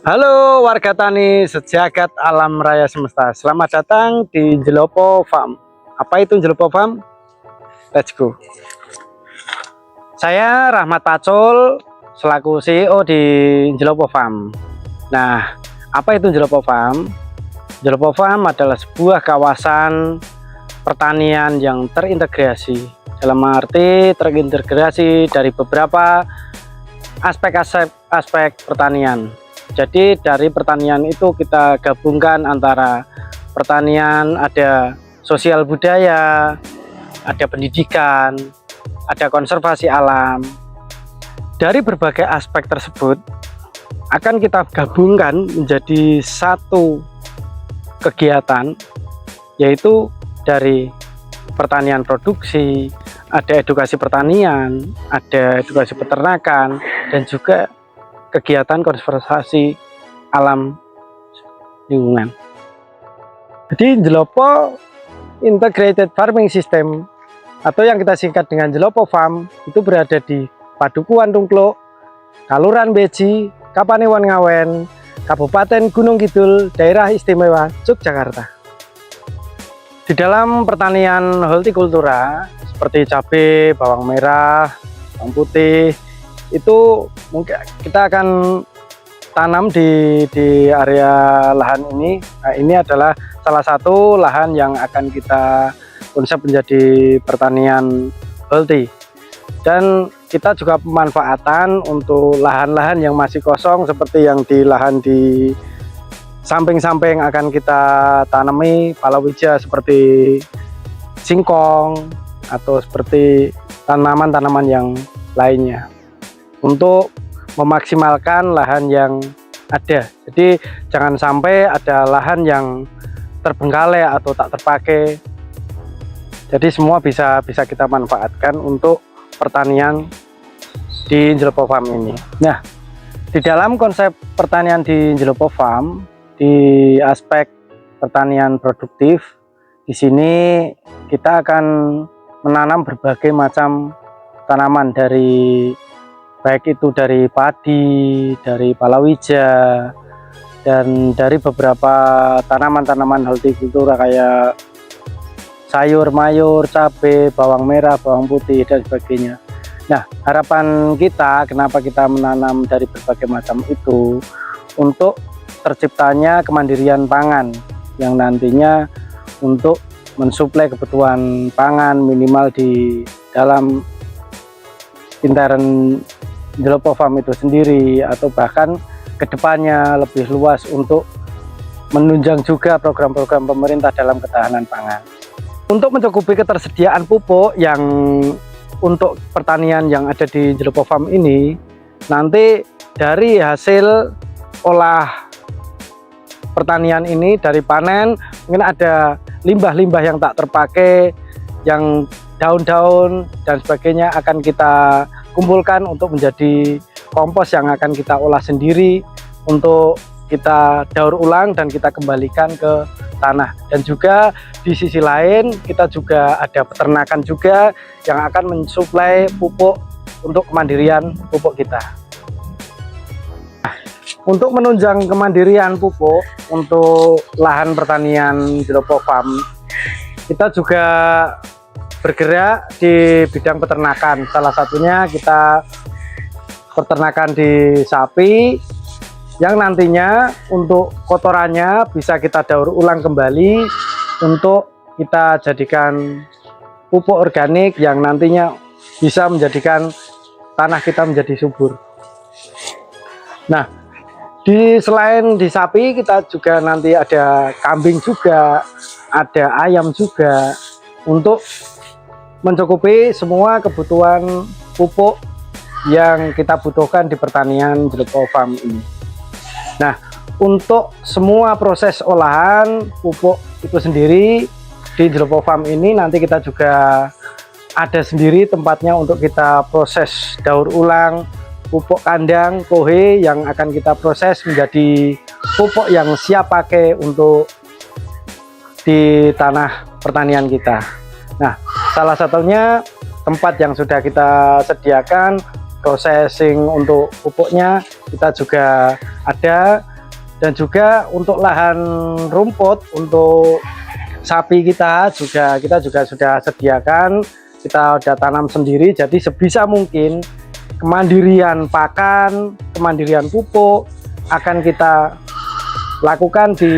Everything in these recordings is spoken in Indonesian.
Halo warga tani sejagat alam raya semesta. Selamat datang di Jelopo Farm. Apa itu Jelopo Farm? Let's go. Saya Rahmat Pacul selaku CEO di Jelopo Farm. Nah, apa itu Jelopo Farm? Jelopo Farm adalah sebuah kawasan pertanian yang terintegrasi. Dalam arti terintegrasi dari beberapa aspek pertanian. Jadi dari pertanian itu kita gabungkan antara pertanian, ada sosial budaya, ada pendidikan, ada konservasi alam. Dari berbagai aspek tersebut akan kita gabungkan menjadi satu kegiatan, yaitu dari pertanian produksi, ada edukasi pertanian, ada edukasi peternakan, dan juga kegiatan konservasi alam lingkungan. Jadi Jelopo Integrated Farming System atau yang kita singkat dengan Jelopo Farm itu berada di Padukuhan Tungkluk, Kaluran Beji, Kapanewon Ngawen, Kabupaten Gunung Kidul, Daerah Istimewa Yogyakarta. Di dalam pertanian hortikultura seperti cabai, bawang merah, bawang putih, itu mungkin kita akan tanam di area lahan ini. Nah, ini adalah salah satu lahan yang akan kita konsep menjadi pertanian healthy, dan kita juga pemanfaatan untuk lahan-lahan yang masih kosong seperti yang di lahan di samping-samping akan kita tanami palawija seperti singkong atau seperti tanaman-tanaman yang lainnya, untuk memaksimalkan lahan yang ada. Jadi jangan sampai ada lahan yang terbengkalai atau tak terpakai. Jadi semua bisa kita manfaatkan untuk pertanian di Jelopo Farm ini. Nah, di dalam konsep pertanian di Jelopo Farm, di aspek pertanian produktif, di sini kita akan menanam berbagai macam tanaman, dari baik itu dari padi, dari palawija, dan dari beberapa tanaman-tanaman hortikultura kayak sayur mayur, cabai, bawang merah, bawang putih, dan sebagainya. Nah, harapan kita kenapa kita menanam dari berbagai macam itu, untuk terciptanya kemandirian pangan yang nantinya untuk mensuplai kebutuhan pangan minimal di dalam intern Jelopo Farm itu sendiri, atau bahkan kedepannya lebih luas untuk menunjang juga program-program pemerintah dalam ketahanan pangan. Untuk mencukupi ketersediaan pupuk yang untuk pertanian yang ada di Jelopo Farm ini, nanti dari hasil olah pertanian ini, dari panen, mungkin ada limbah-limbah yang tak terpakai, yang daun-daun dan sebagainya akan kita kumpulkan untuk menjadi kompos yang akan kita olah sendiri untuk kita daur ulang dan kita kembalikan ke tanah. Dan juga di sisi lain kita juga ada peternakan juga yang akan mensuplai pupuk untuk kemandirian pupuk kita. Nah, untuk menunjang kemandirian pupuk untuk lahan pertanian Jelopo Farm, kita juga bergerak di bidang peternakan. Salah satunya kita peternakan di sapi, yang nantinya untuk kotorannya bisa kita daur ulang kembali untuk kita jadikan pupuk organik yang nantinya bisa menjadikan tanah kita menjadi subur. Nah, selain di sapi, kita juga nanti ada kambing juga, ada ayam juga, untuk mencukupi semua kebutuhan pupuk yang kita butuhkan di pertanian Jelopo Farm ini. Nah, untuk semua proses olahan pupuk itu sendiri di Jelopo Farm ini nanti kita juga ada sendiri tempatnya untuk kita proses daur ulang pupuk kandang kohe yang akan kita proses menjadi pupuk yang siap pakai untuk di tanah pertanian kita. Nah, salah satunya tempat yang sudah kita sediakan processing untuk pupuknya, kita juga ada Dan juga untuk lahan rumput untuk sapi kita juga sudah sediakan, kita sudah tanam sendiri. Jadi sebisa mungkin kemandirian pakan, kemandirian pupuk akan kita lakukan di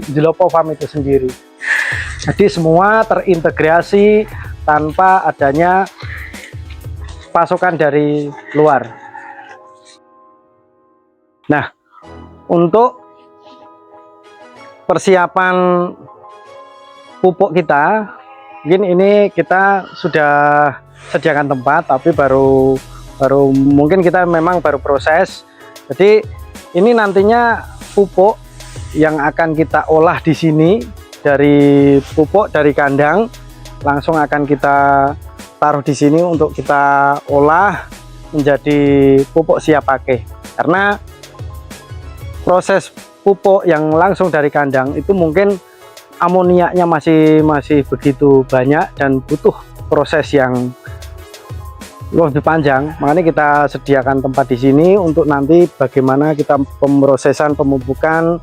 Jelopo Farm itu sendiri. Jadi semua terintegrasi tanpa adanya pasokan dari luar. Nah, untuk persiapan pupuk kita, mungkin ini kita sudah sediakan tempat, tapi baru mungkin kita memang baru proses. Jadi ini nantinya pupuk yang akan kita olah di sini, dari pupuk dari kandang langsung akan kita taruh di sini untuk kita olah menjadi pupuk siap pakai. Karena proses pupuk yang langsung dari kandang itu mungkin amoniaknya masih begitu banyak dan butuh proses yang lebih panjang. Makanya kita sediakan tempat di sini untuk nanti bagaimana kita pemrosesan, pemupukan,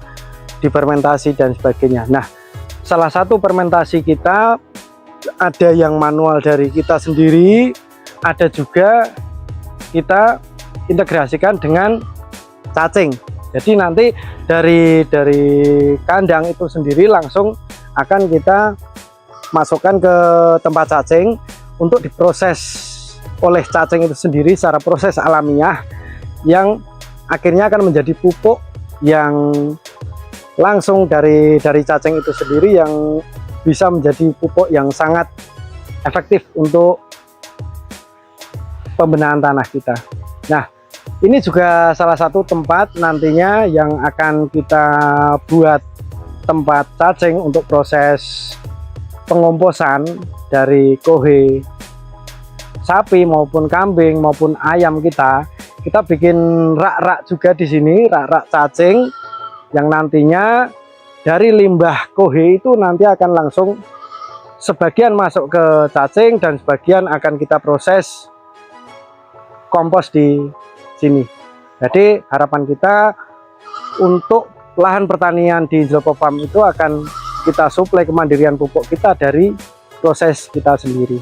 difermentasi dan sebagainya. Nah, salah satu fermentasi kita ada yang manual dari kita sendiri, ada juga kita integrasikan dengan cacing. Jadi nanti dari kandang itu sendiri langsung akan kita masukkan ke tempat cacing untuk diproses oleh cacing itu sendiri secara proses alamiah, yang akhirnya akan menjadi pupuk yang langsung dari cacing itu sendiri, yang bisa menjadi pupuk yang sangat efektif untuk pembenahan tanah kita. Nah, ini juga salah satu tempat nantinya yang akan kita buat tempat cacing untuk proses pengomposan dari kohe sapi maupun kambing maupun ayam kita. Kita bikin rak-rak juga di sini, rak-rak cacing yang nantinya dari limbah kohe itu nanti akan langsung sebagian masuk ke cacing dan sebagian akan kita proses kompos di sini. Jadi harapan kita untuk lahan pertanian di Jelopo Farm itu akan kita suplai kemandirian pupuk kita dari proses kita sendiri.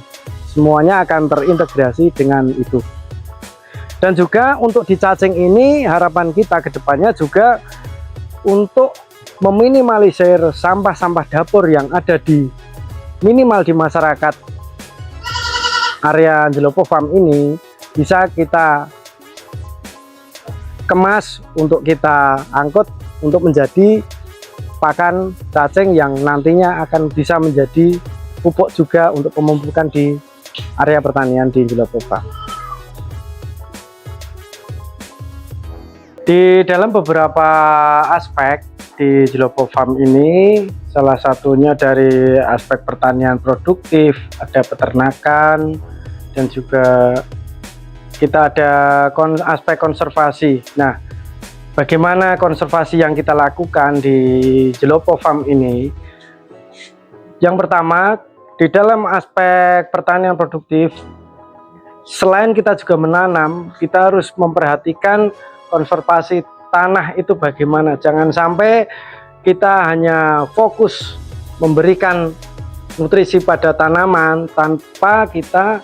Semuanya akan terintegrasi dengan itu. Dan juga untuk di cacing ini harapan kita ke depannya juga untuk meminimalisir sampah-sampah dapur yang ada di minimal di masyarakat area Jelopo Farm ini, bisa kita kemas untuk kita angkut untuk menjadi pakan cacing yang nantinya akan bisa menjadi pupuk juga untuk pemupukan di area pertanian di Jelopo Farm. Di dalam beberapa aspek di Jelopo Farm ini, salah satunya dari aspek pertanian produktif, ada peternakan, dan juga kita ada aspek konservasi. Nah, bagaimana konservasi yang kita lakukan di Jelopo Farm ini? Yang pertama, di dalam aspek pertanian produktif, selain kita juga menanam, kita harus memperhatikan konservasi tanah itu bagaimana. Jangan sampai kita hanya fokus memberikan nutrisi pada tanaman tanpa kita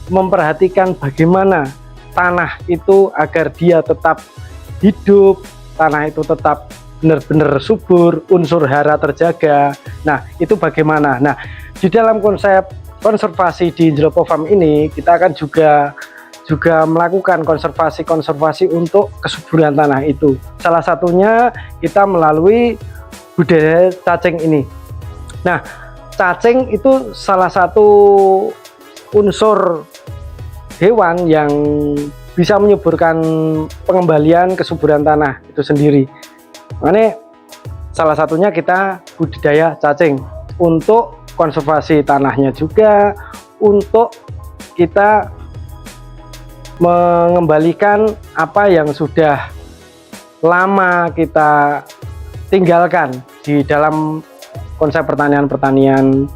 memperhatikan bagaimana tanah itu agar dia tetap hidup, tanah itu tetap benar-benar subur, unsur hara terjaga. Nah, itu bagaimana? Nah, di dalam konsep konservasi di Jelopo Farm ini, kita akan juga melakukan konservasi untuk kesuburan tanah itu. Salah satunya kita melalui budidaya cacing ini. Nah, cacing itu salah satu unsur hewan yang bisa menyuburkan pengembalian kesuburan tanah itu sendiri. Makanya salah satunya kita budidaya cacing untuk konservasi tanahnya, juga untuk kita mengembalikan apa yang sudah lama kita tinggalkan di dalam konsep pertanian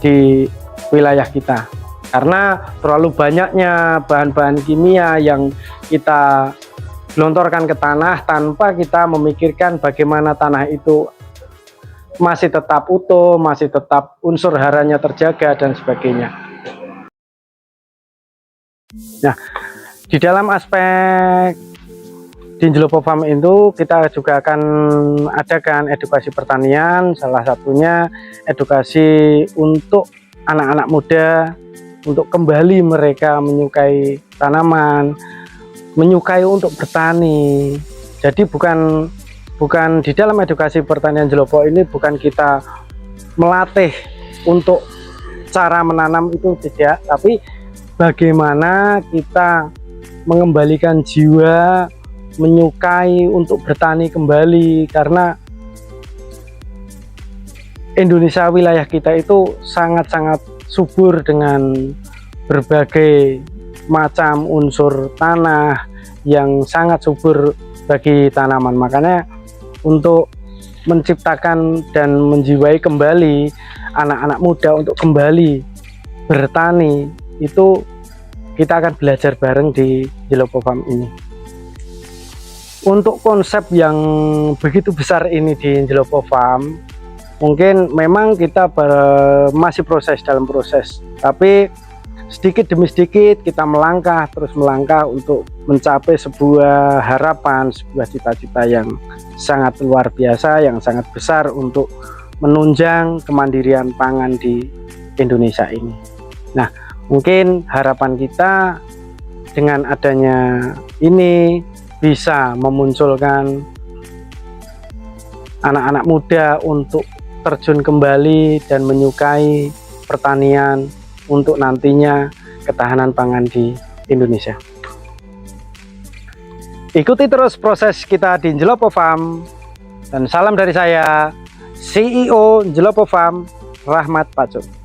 di wilayah kita. Karena terlalu banyaknya bahan-bahan kimia yang kita gelontorkan ke tanah tanpa kita memikirkan bagaimana tanah itu masih tetap utuh, masih tetap unsur haranya terjaga dan sebagainya. Nah, di dalam aspek di Njlopo Farm itu kita juga akan adakan edukasi pertanian, salah satunya edukasi untuk anak-anak muda untuk kembali mereka menyukai tanaman, menyukai untuk bertani. Jadi bukan di dalam edukasi pertanian Njlopo ini bukan kita melatih untuk cara menanam itu tidak, tapi bagaimana kita mengembalikan jiwa menyukai untuk bertani kembali, karena Indonesia wilayah kita itu sangat-sangat subur dengan berbagai macam unsur tanah yang sangat subur bagi tanaman. Makanya untuk menciptakan dan menjiwai kembali anak-anak muda untuk kembali bertani, itu kita akan belajar bareng di Njlopo Farm ini. Untuk konsep yang begitu besar ini di Njlopo Farm, mungkin memang kita masih dalam proses, tapi sedikit demi sedikit kita melangkah terus melangkah untuk mencapai sebuah harapan, sebuah cita-cita yang sangat luar biasa, yang sangat besar untuk menunjang kemandirian pangan di Indonesia ini. Nah, mungkin harapan kita dengan adanya ini bisa memunculkan anak-anak muda untuk terjun kembali dan menyukai pertanian untuk nantinya ketahanan pangan di Indonesia. Ikuti terus proses kita di Njlopo Farm, dan salam dari saya, CEO Njlopo Farm, Rahmat Pacuk.